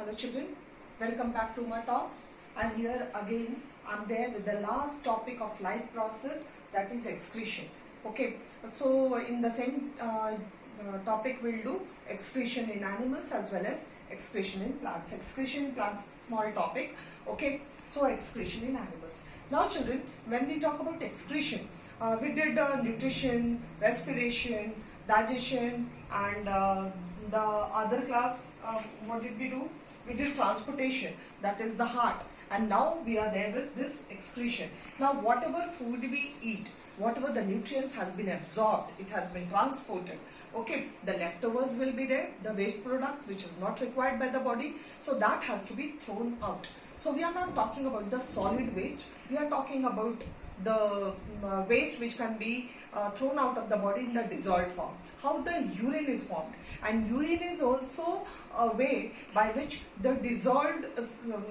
Hello children, welcome back to my talks. And here again I'm there with the last topic of life process, that is excretion. Okay, so in the same topic we'll do excretion in animals as well as excretion in plants. Excretion in plants, small topic. Okay, so excretion in animals. Now children, when we talk about excretion, we did nutrition, respiration, digestion, and the other class, what did we do? We did transportation, that is the heart. And now we are there with this excretion. Now whatever food we eat, whatever the nutrients has been absorbed, it has been transported. Okay, the leftovers will be there, the waste product which is not required by the body, so that has to be thrown out. So we are not talking about the solid waste, we are talking about the waste which can be thrown out of the body in the dissolved form. How the urine is formed, and urine is also a way by which the dissolved,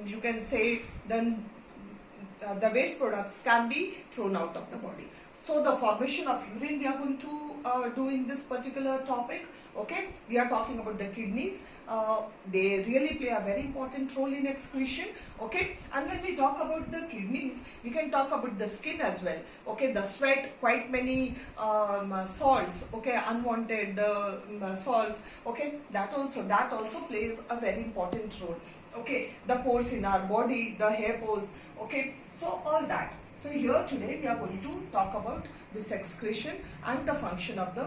you can say, the waste products can be thrown out of the body. So the formation of urine we are going to do in this particular topic. Okay, we are talking about the kidneys. They really play a very important role in excretion. Okay, and when we talk about the kidneys, we can talk about the skin as well. Okay, the sweat, quite many salts. Okay, unwanted salts. Okay, that also plays a very important role. Okay, the pores in our body, the hair pores. Okay, so all that. So here today we are going to talk about this excretion and the function of the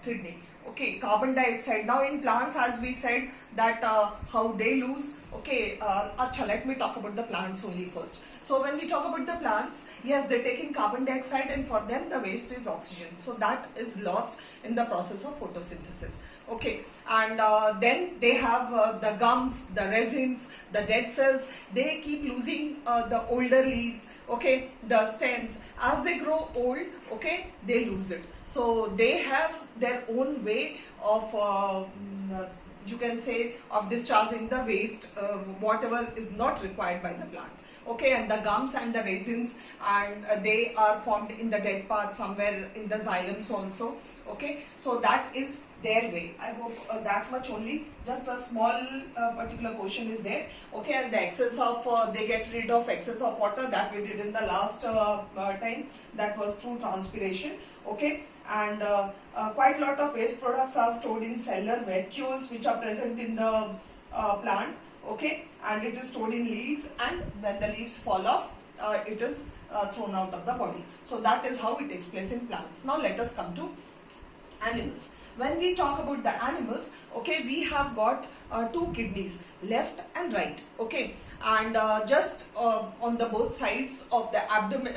kidney. Okay, carbon dioxide. Now in plants, as we said, that how they lose. Okay, let me talk about the plants only first. So when we talk about the plants, yes, they take in carbon dioxide, and for them the waste is oxygen. So that is lost in the process of photosynthesis. Okay, and then they have the gums, the resins, the dead cells. They keep losing the older leaves. Okay, the stems. As they grow old, okay, they lose it. So they have their own way of you can say of discharging the waste, whatever is not required by the plant. Okay, and the gums and the resins, and they are formed in the dead part somewhere in the xylems also. Okay, so that is their way. I hope that much only. Just a small particular portion is there. Okay, and the excess of they get rid of excess of water, that we did in the last time. That was through transpiration. Okay, and quite a lot of waste products are stored in cellular vacuoles which are present in the plant. Okay, and it is stored in leaves, and when the leaves fall off, it is thrown out of the body. So that is how it takes place in plants. Now let us come to animals. When we talk about the animals, okay, we have got two kidneys, left and right. Okay, and just on the both sides of the abdomen,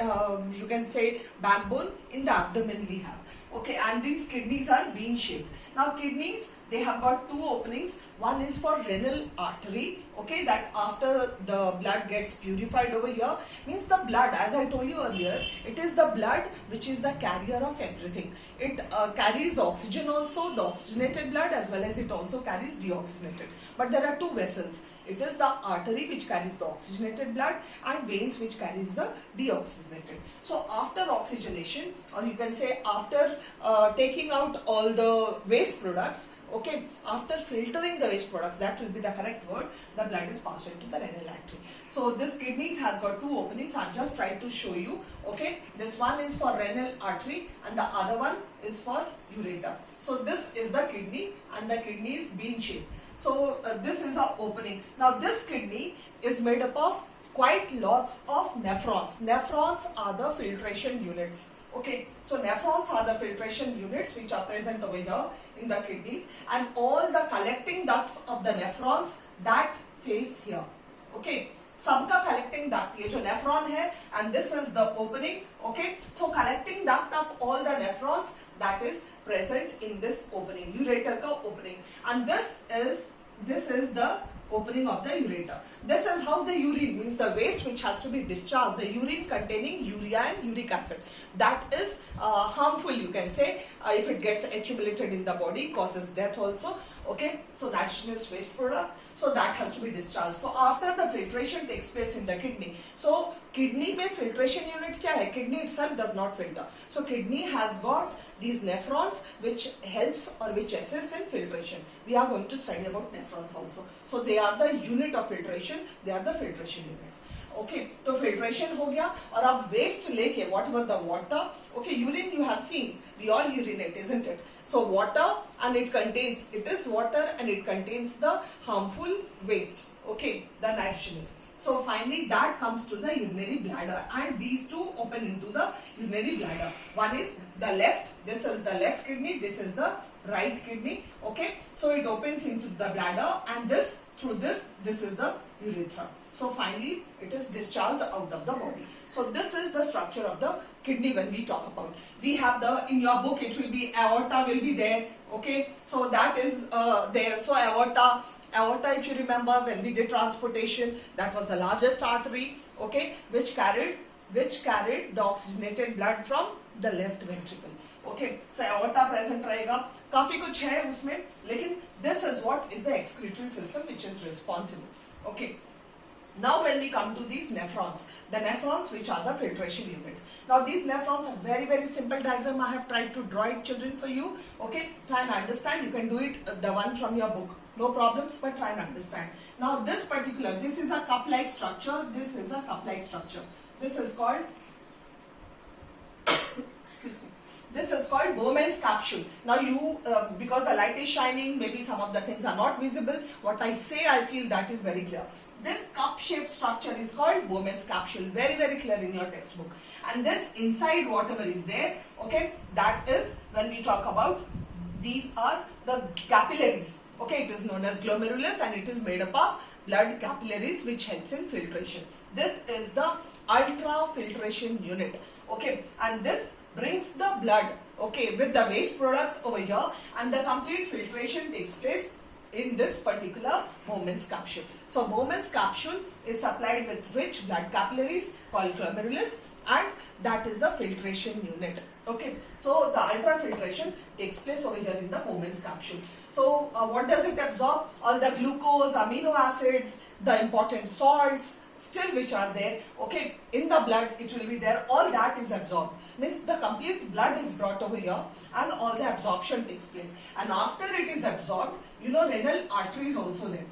you can say backbone, in the abdomen we have. Okay, and these kidneys are bean shaped. Now kidneys, they have got two openings. One is for renal artery. Okay, that after the blood gets purified over here, means the blood, as I told you earlier, it is the blood which is the carrier of everything. It carries oxygen also, the oxygenated blood, as well as it also carries deoxygenated. But there are two vessels. It is the artery which carries the oxygenated blood, and veins which carries the deoxygenated. So after oxygenation, or you can say after taking out all the waste products, okay, after filtering the waste products, that will be the correct word, the blood is passed into the renal artery. So this kidneys has got two openings. I just tried to show you. Okay, this one is for renal artery and the other one is for ureter. So this is the kidney, and the kidney is bean shaped. So this is our opening. Now this kidney is made up of quite lots of nephrons. Nephrons are the filtration units. Okay, so nephrons are the filtration units which are present over here in the kidneys, and all the collecting ducts of the nephrons that face here. Okay, सबका collecting duct, ये जो nephron है, and this is the opening. Okay, so collecting duct of all the nephrons that is present in this opening, ureter का opening, and this is the opening of the ureter. This is how the urine, means the waste which has to be discharged, the urine containing urea and uric acid, that is harmful, you can say, if it gets accumulated in the body, causes death also. Okay, so nitrogenous waste product, so that has to be discharged. So after the filtration takes place in the kidney, so kidney में filtration unit क्या है? Kidney itself does not filter. So kidney has got these nephrons which helps or which assists in filtration. We are going to study about nephrons also. So they are the unit of filtration, they are the filtration units. Okay तो filtration हो गया और आप waste लेके whatever the water okay urine you have seen we all urinate isn't it so water and it contains it is water and it contains the harmful waste okay the nitrogenous so finally that comes to the urinary bladder and these two open into the urinary bladder one is the left this is the left kidney this is the right kidney okay so it opens into the bladder and this through this is the urethra so finally it is discharged out of the body so this is the structure of the kidney when we talk about we have the in your book it will be aorta will be there okay so that is there so aorta if you remember when we did transportation that was the largest artery okay which carried the oxygenated blood from the left ventricle okay so aorta present rahega काफी कुछ है उसमें लेकिन this is what is the excretory system which is responsible okay now when we come to these nephrons the nephrons which are the filtration units now these nephrons are very simple diagram I have tried to draw it children for you okay try and understand you can do it the one from your book no problems but try and understand now this is a cup like structure this is a cup like structure this is called excuse me this is called Bowman's capsule now you because the light is shining maybe some of the things are not visible what I say I feel that is very clear this cup shaped structure is called Bowman's capsule very clear in your textbook and this inside whatever is there okay that is when we talk about these are the capillaries okay it is known as glomerulus and it is made up of blood capillaries which helps in filtration this is the ultra filtration unit okay and this brings the blood okay with the waste products over here and the complete filtration takes place in this particular Bowman's capsule so Bowman's capsule is supplied with rich blood capillaries called glomerulus and that is the filtration unit okay so the ultrafiltration takes place over here in the Bowman's capsule so what does it absorb all the glucose amino acids the important salts still which are there okay in the blood it will be there all that is absorbed means the complete blood is brought over here and all the absorption takes place and after it is absorbed you know renal artery is also there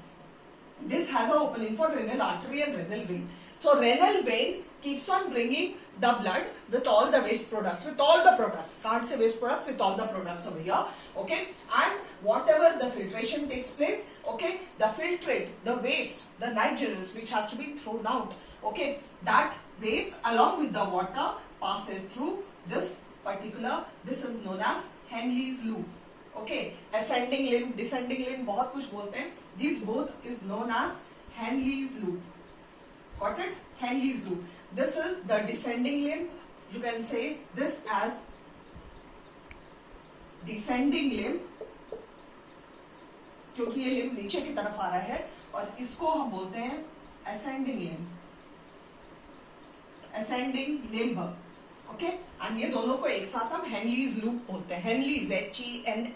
this has an opening for renal artery and renal vein so renal vein keeps on bringing the blood with all the waste products with all the products can't say waste products with all the products over here okay and whatever the filtration takes place okay the filtrate the waste the nitrogenous which has to be thrown out okay that waste along with the water passes through this particular this is known as Henle's loop okay ascending limb descending limb बहुत कुछ बोलते हैं these both is known as Henle's loop got it Henle's loop this is the descending limb you can say this as descending limb क्योंकि ये limb नीचे की तरफ आ रहा है और इसको हम बोलते हैं ascending limb ओके एंड ये दोनों को एक साथ हम Henle's loop बोलते हैं Henle's HENLE''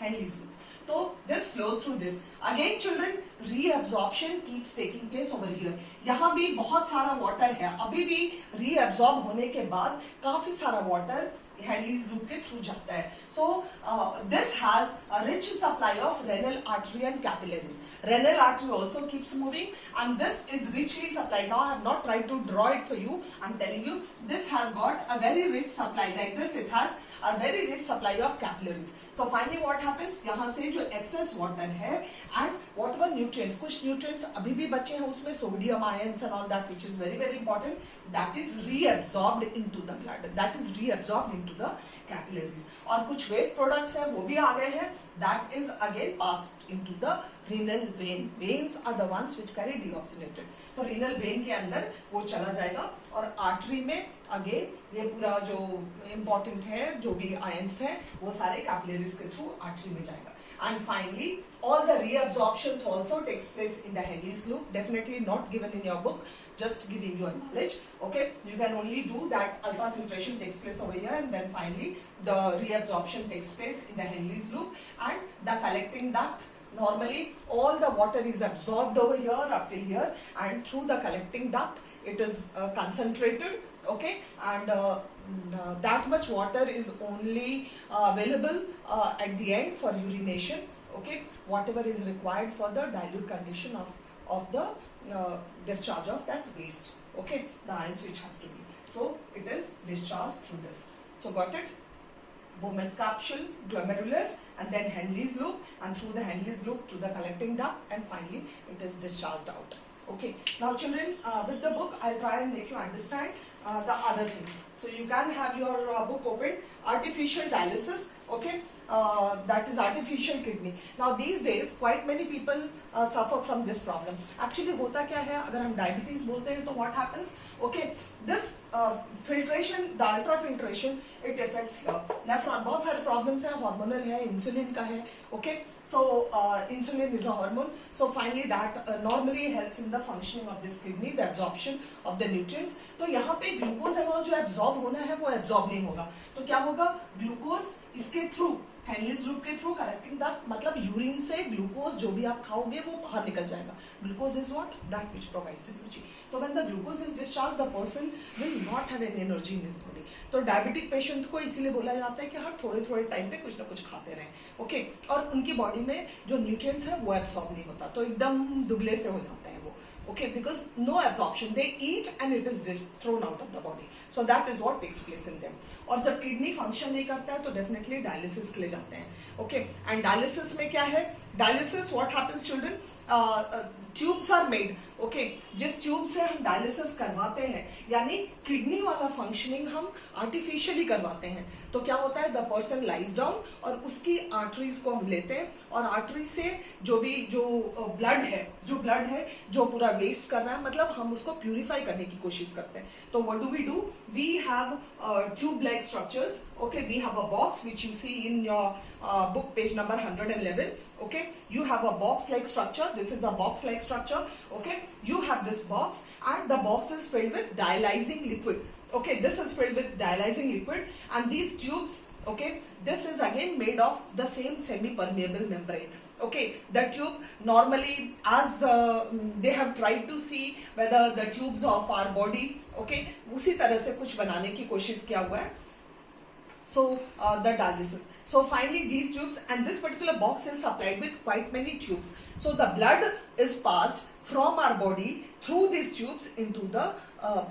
Henle's loop तो this flows through this again children reabsorption keeps taking place over here यहाँ भी बहुत सारा वाटर है अभी भी reabsorb होने के बाद काफी सारा वाटर Henle's loop के थ्रू जाता है so this has a rich supply of renal artery and capillaries renal artery also keeps moving and this is richly supplied now I have not tried to draw it for you I'm telling you this has got a very rich supply like this it has a very rich supply of capillaries so finally what happens यहाँ से जो excess water है and whatever nutrients कुछ nutrients अभी भी बचे हैं उसमें sodium ions and all that which is very important that is reabsorbed into the blood that is reabsorbed into the capillaries और कुछ waste products हैं वो भी आ गए हैं that is again passed into the renal vein veins are the ones which carry deoxygenated तो renal vein के अंदर वो चला जाएगा और artery में again ये पूरा जो important है जो भी ions है वो सारे capillaries के through artery में जाएगा and finally all the reabsorptions also takes place in the Henle's loop definitely not given in your book just giving you a knowledge okay you can only do that ultrafiltration takes place over here and then finally the reabsorption takes place in the Henle's loop and the collecting duct normally all the water is absorbed over here up till here and through the collecting duct it is concentrated okay, and that much water is only available at the end for urination, okay, whatever is required for the dilute condition of the discharge of that waste, okay, the ions which has to be. So it is discharged through this. So got it? Bowman's capsule, glomerulus, and then Henle's loop, and through the Henle's loop to the collecting duct, and finally it is discharged out. Okay. Now children, with the book I'll try and make you understand the other thing. So you can have your book open. Artificial dialysis, okay, that is artificial kidney. Now these days quite many people suffer from this problem. Actually होता क्या है, अगर हम diabetes बोलते हैं तो what happens? Okay, this filtration, the ultrafiltration, it affects nephron. बहुत सारे problems हैं, hormonal है, insulin का है, okay. So insulin is a hormone. So finally that normally helps in the functioning of this kidney, the absorption of the nutrients. तो यहाँ पे glucose and all जो absorb होना है वो absorb नहीं होगा. तो क्या होगा? Glucose इसके through Henle's loop के थ्रू कलेक्टिंग दैट, मतलब यूरिन से ग्लूकोज जो भी आप खाओगे वो बाहर निकल जाएगा. Glucose is what? That which provides energy. तो when the glucose is discharge the person will not have any energy in his body. तो डायबिटिक पेशेंट को इसीलिए बोला जाता है कि हर थोड़े थोड़े टाइम पे कुछ ना कुछ खाते रहें, ओके, और उनकी बॉडी में जो न्यूट्रिएंट्स है वो एब्सॉर्ब नहीं होता, तो एकदम दुबले से हो जाते हैं वो, okay, because no absorption, they eat and it is just thrown out of the body. So that is what takes place in them. और जब किडनी फंक्शन नहीं करता है तो डेफिनेटली डायलिसिस के लिए जाते हैं, ओके. एंड डायलिसिस में क्या है? Dialysis what happens children, tubes are made, okay. जिस ट्यूब से हम डायलिसिस करवाते हैं, यानी किडनी वाला फंक्शनिंग हम आर्टिफिशियली करवाते हैं, तो क्या होता है? द पर्सन लाइज डाउन और उसकी आर्टरीज को हम लेते हैं और आर्टरी से जो भी जो ब्लड है जो पूरा वेस्ट कर रहा है, मतलब हम उसको प्यूरिफाई करने की कोशिश करते हैं. तो what do? We have tube like structures, okay. We have a box which you see in your book page number 111, okay. You have a box like structure. This is a box like structure, okay. You have this box and the box is filled with dialyzing liquid, okay. This is filled with dialyzing liquid and these tubes, okay, this is again made of the same semi permeable membrane, okay. The tube normally, as they have tried to see whether the tubes of our body, okay, उसी तरह से कुछ बनाने की कोशिश किया हुआ है. So the dialysis. So finally these tubes, and this particular box is supplied with quite many tubes. So the blood is passed from our body through these tubes into the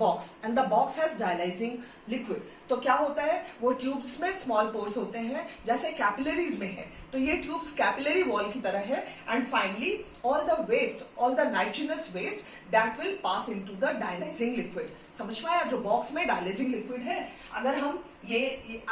box, and the box has dialyzing liquid. तो क्या होता है? वो tubes में small pores होते हैं जैसे capillaries में है, तो ये ट्यूब्स कैपिलरी वॉल की तरह है. And finally all the waste, all the nitrogenous waste that will pass into the dialysing liquid. समझ में आया? जो बॉक्स में डायलाइजिंग लिक्विड है, अगर हम ये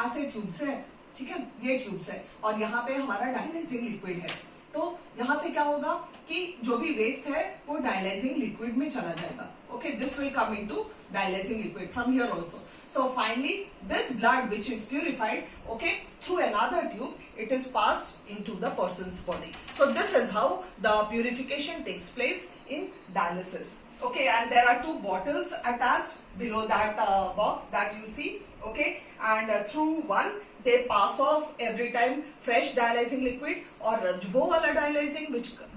ऐसे ट्यूब्स है, ठीक है, ये ट्यूब्स है और यहाँ पे हमारा डायलाइजिंग लिक्विड है, तो यहाँ से क्या होगा कि जो भी वेस्ट है वो डायलाइजिंग लिक्विड में चला जाएगा, okay. This will come into dialysing liquid from here also. So finally this blood which is purified, okay, through another tube, it is passed into the person's body. So this is how the purification takes place in dialysis, okay. And there are two bottles attached below that box that you see, okay. And through one they pass off every time fresh dialyzing liquid or वो वाला dialyzing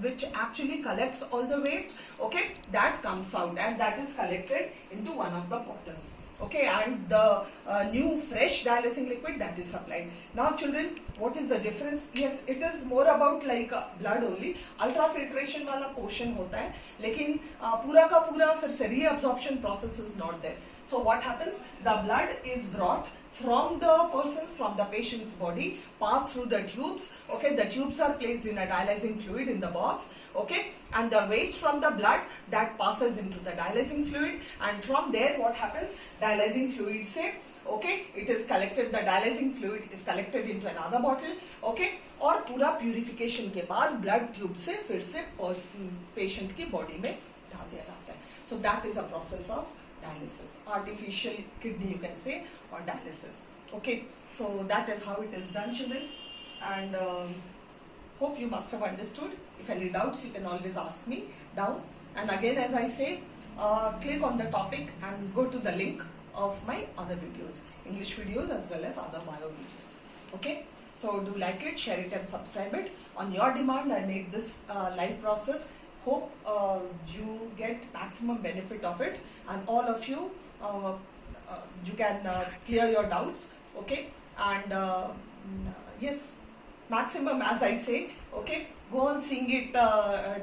which actually collects all the waste, okay, that comes out and that is collected into one of the bottles, okay. And the new fresh dialyzing liquid that is supplied. Now children, what is the difference? Yes, it is more about like blood only. Ultrafiltration वाला portion होता है, लेकिन पूरा का पूरा फिर से reabsorption process is not there. So what happens? The blood is brought from the patient's body, pass through the tubes, okay. The tubes are placed in a dialyzing fluid in the box, okay. And the waste from the blood that passes into the dialyzing fluid, and from there what happens? Dialyzing fluid से, okay, it is collected, the dialyzing fluid is collected into another bottle, okay. और पूरा purification के बाद blood tube से फिर से patient की body में डाल दिया जाता है. So that is a process of dialysis, artificial kidney you can say, or dialysis, okay. So that is how it is done, children, and hope you must have understood. If any doubts you can always ask me down, and again as I say, click on the topic and go to the link of my other videos, English videos as well as other bio videos, okay. So do like it, share it and subscribe it. On your demand I made this live process. Hope you get maximum benefit of it, and all of you you can clear your doubts. Okay, and yes, maximum, as I say. Okay, go on sing it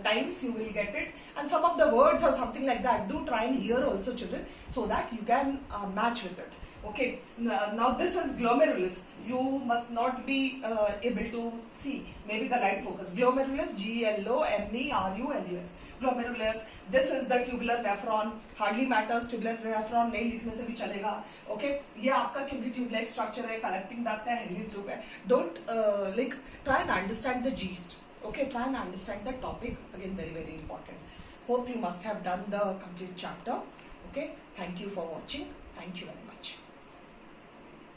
times, you will get it, and some of the words or something like that, do try and hear also, children, so that you can match with it. Okay, now this is glomerulus. You must not be able to see, maybe the light focus. Glomerulus, Glommerulus. Glomerulus. This is the tubular nephron. Hardly matters, tubular nephron नहीं लिखने से भी चलेगा. Okay, ये आपका क्योंकि tube like structure है, collecting duct है, हेनलीज लूप है. Don't try and understand the gist. Okay, try and understand the topic. Again, very, very important. Hope you must have done the complete chapter. Okay, thank you for watching. Thank you very much.